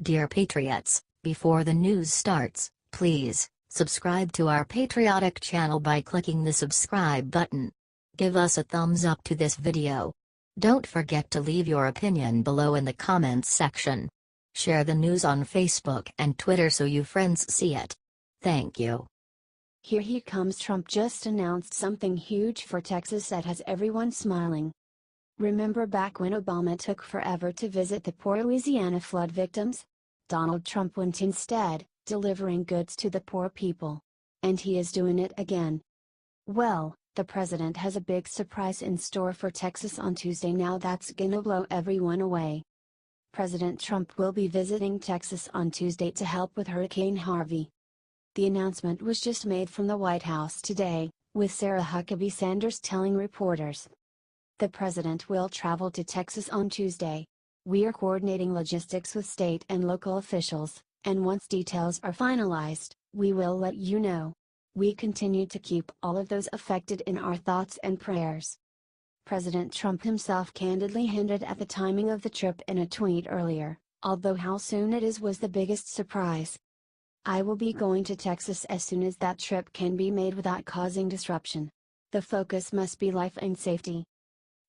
Dear Patriots, before the news starts, please subscribe to our patriotic channel by clicking the subscribe button. Give us a thumbs up to this video. Don't forget to leave your opinion below in the comments section. Share the news on Facebook and Twitter so you friends see it. Thank you. Here he comes. Trump just announced something huge for Texas that has everyone smiling. Remember back when Obama took forever to visit the poor Louisiana flood victims? Donald Trump went instead, delivering goods to the poor people. And he is doing it again. Well, the president has a big surprise in store for Texas on Tuesday. Now that's gonna blow everyone away. President Trump will be visiting Texas on Tuesday to help with Hurricane Harvey. The announcement was just made from the White House today, with Sarah Huckabee Sanders telling reporters. The president will travel to Texas on Tuesday. We are coordinating logistics with state and local officials, and once details are finalized, we will let you know. We continue to keep all of those affected in our thoughts and prayers. President Trump himself candidly hinted at the timing of the trip in a tweet earlier, although how soon it is was the biggest surprise. I will be going to Texas as soon as that trip can be made without causing disruption. The focus must be life and safety.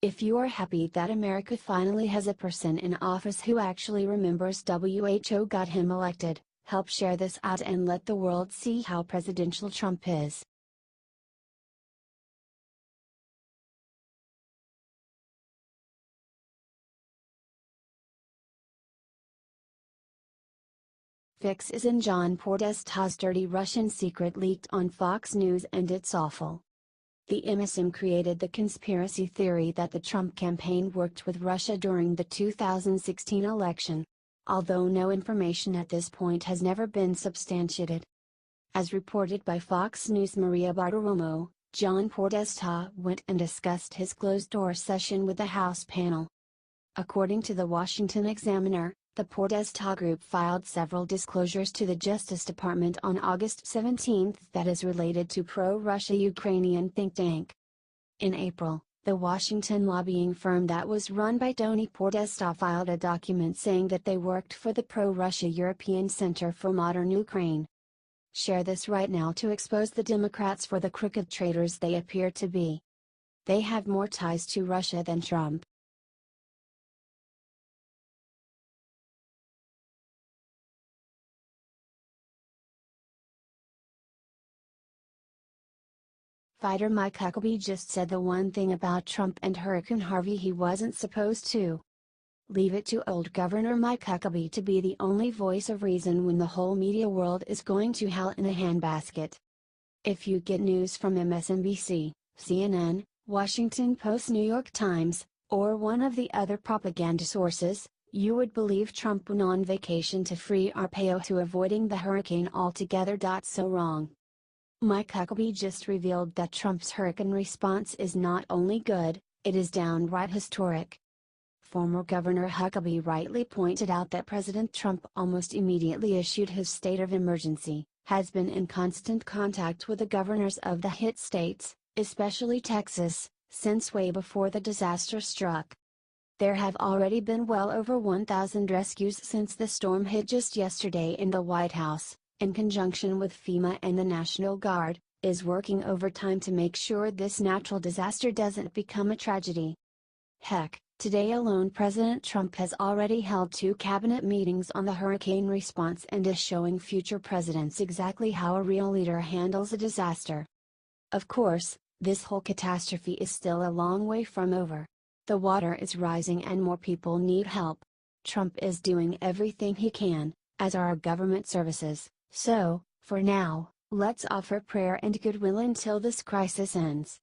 If you are happy that America finally has a person in office who actually remembers WHO got him elected, help share this out and let the world see how presidential Trump is. Fix is in John Podesta's dirty Russian secret leaked on Fox News and it's awful. The MSM created the conspiracy theory that the Trump campaign worked with Russia during the 2016 election, although no information at this point has never been substantiated. As reported by Fox News' Maria Bartiromo, John Podesta went and discussed his closed-door session with the House panel. According to the Washington Examiner, the Podesta Group filed several disclosures to the Justice Department on August 17 that is related to pro-Russia Ukrainian think tank. In April, the Washington lobbying firm that was run by Tony Podesta filed a document saying that they worked for the pro-Russia European Center for Modern Ukraine. Share this right now to expose the Democrats for the crooked traitors they appear to be. They have more ties to Russia than Trump. Fighter Mike Huckabee just said the one thing about Trump and Hurricane Harvey he wasn't supposed to. Leave it to old Governor Mike Huckabee to be the only voice of reason when the whole media world is going to hell in a handbasket. If you get news from MSNBC, CNN, Washington Post, New York Times, or one of the other propaganda sources, you would believe Trump went on vacation to free Arpaio to avoiding the hurricane altogether. So wrong. Mike Huckabee just revealed that Trump's hurricane response is not only good, it is downright historic. Former Governor Huckabee rightly pointed out that President Trump almost immediately issued his state of emergency, has been in constant contact with the governors of the hit states, especially Texas, since way before the disaster struck. There have already been well over 1,000 rescues since the storm hit just yesterday, in the White House, in conjunction with FEMA and the National Guard, is working overtime to make sure this natural disaster doesn't become a tragedy. Heck, today alone President Trump has already held 2 cabinet meetings on the hurricane response and is showing future presidents exactly how a real leader handles a disaster. Of course, this whole catastrophe is still a long way from over. The water is rising and more people need help. Trump is doing everything he can, as are our government services. So, for now, let's offer prayer and goodwill until this crisis ends.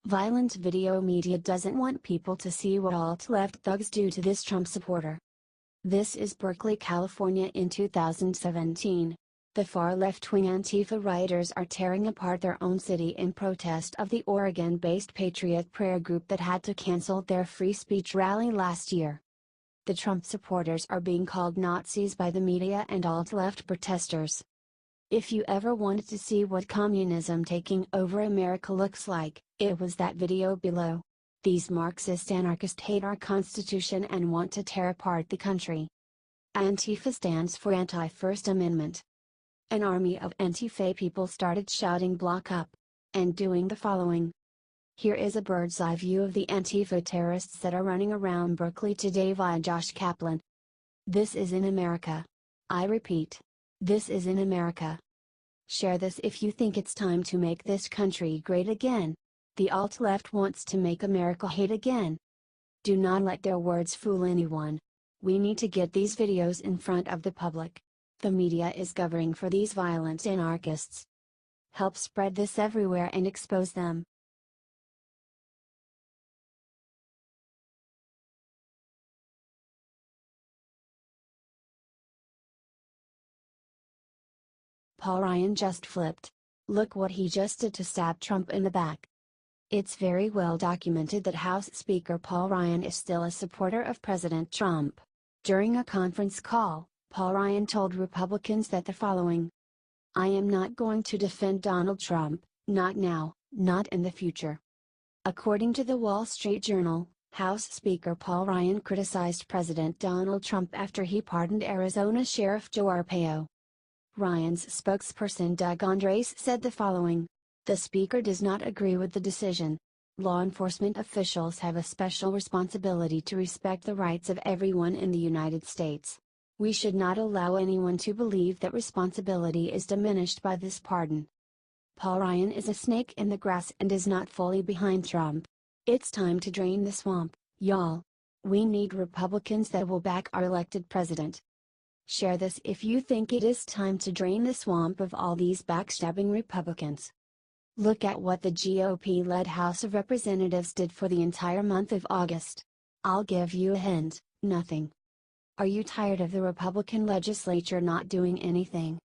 Violent video media doesn't want people to see what alt-left thugs do to this Trump supporter. This is Berkeley, California in 2017. The far left-wing Antifa rioters are tearing apart their own city in protest of the Oregon-based Patriot Prayer Group that had to cancel their free speech rally last year. The Trump supporters are being called Nazis by the media and alt-left protesters. If you ever wanted to see what communism taking over America looks like, it was that video below. These Marxist anarchists hate our Constitution and want to tear apart the country. Antifa stands for Anti-First Amendment. An army of Antifa people started shouting "Block up!" and doing the following. Here is a bird's eye view of the Antifa terrorists that are running around Berkeley today via Josh Kaplan. This is in America. I repeat. This is in America. Share this if you think it's time to make this country great again. The alt-left wants to make America hate again. Do not let their words fool anyone. We need to get these videos in front of the public. The media is covering for these violent anarchists. Help spread this everywhere and expose them. Paul Ryan just flipped. Look what he just did to stab Trump in the back. It's very well documented that House Speaker Paul Ryan is still a supporter of President Trump. During a conference call, Paul Ryan told Republicans that the following. I am not going to defend Donald Trump, not now, not in the future. According to the Wall Street Journal, House Speaker Paul Ryan criticized President Donald Trump after he pardoned Arizona Sheriff Joe Arpaio. Ryan's spokesperson Doug Andres said the following. The Speaker does not agree with the decision. Law enforcement officials have a special responsibility to respect the rights of everyone in the United States. We should not allow anyone to believe that responsibility is diminished by this pardon. Paul Ryan is a snake in the grass and is not fully behind Trump. It's time to drain the swamp, y'all. We need Republicans that will back our elected president. Share this if you think it is time to drain the swamp of all these backstabbing Republicans. Look at what the GOP-led House of Representatives did for the entire month of August. I'll give you a hint, nothing. Are you tired of the Republican legislature not doing anything?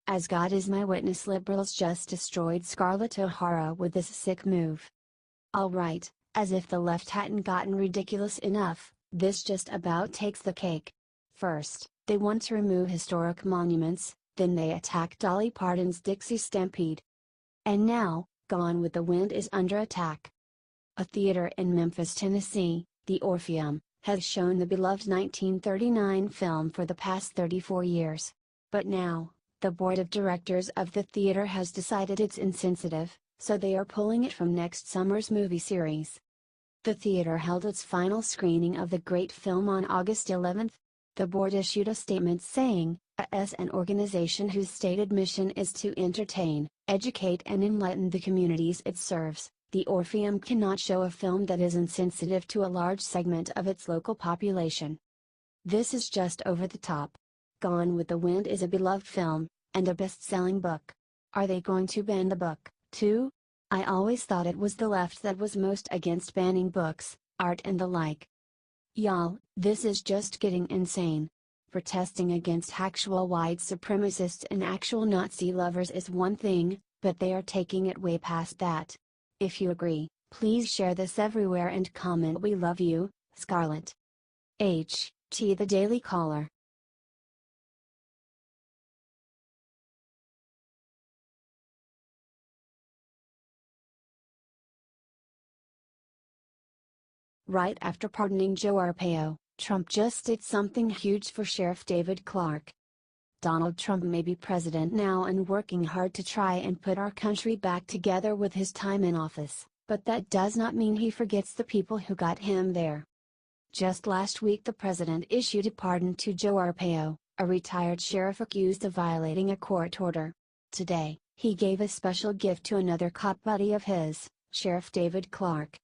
As God is my witness, liberals just destroyed Scarlett O'Hara with this sick move. Alright, as if the left hadn't gotten ridiculous enough, this just about takes the cake. First, they want to remove historic monuments, then they attack Dolly Parton's Dixie Stampede. And now, Gone with the Wind is under attack. A theater in Memphis, Tennessee, the Orpheum, has shown the beloved 1939 film for the past 34 years. But now, the board of directors of the theater has decided it's insensitive, so they are pulling it from next summer's movie series. The theater held its final screening of the great film on August 11. The board issued a statement saying, as an organization whose stated mission is to entertain, educate and enlighten the communities it serves, the Orpheum cannot show a film that is insensitive to a large segment of its local population. This is just over the top. Gone with the Wind is a beloved film, and a best-selling book. Are they going to ban the book, too? I always thought it was the left that was most against banning books, art and the like. Y'all, this is just getting insane. Protesting against actual white supremacists and actual Nazi lovers is one thing, but they are taking it way past that. If you agree, please share this everywhere and comment "We love you, Scarlett." H.T. The Daily Caller. Right after pardoning Joe Arpaio, Trump just did something huge for Sheriff David Clarke. Donald Trump may be president now and working hard to try and put our country back together with his time in office, but that does not mean he forgets the people who got him there. Just last week the president issued a pardon to Joe Arpaio, a retired sheriff accused of violating a court order. Today, he gave a special gift to another cop buddy of his, Sheriff David Clarke.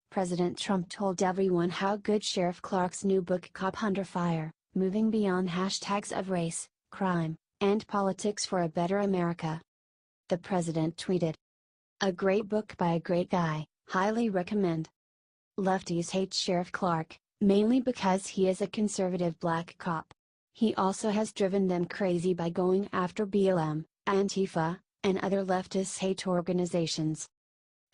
President Trump told everyone how good Sheriff Clarke's new book Cop Under Fire, Moving Beyond Hashtags of Race, Crime, and Politics for a Better America. The president tweeted, "A great book by a great guy, highly recommend." Lefties hate Sheriff Clarke, mainly because he is a conservative black cop. He also has driven them crazy by going after BLM, Antifa, and other leftist hate organizations.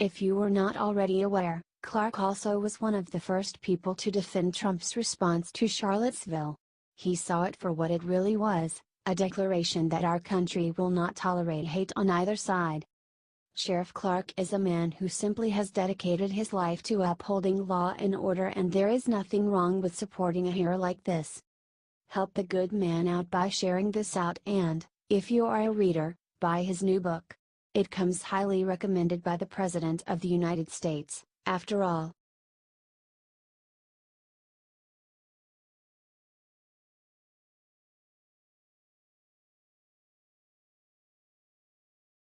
If you were not already aware, Clark also was one of the first people to defend Trump's response to Charlottesville. He saw it for what it really was, a declaration that our country will not tolerate hate on either side. Sheriff Clark is a man who simply has dedicated his life to upholding law and order, and there is nothing wrong with supporting a hero like this. Help the good man out by sharing this out and, if you are a reader, buy his new book. It comes highly recommended by the President of the United States. After all,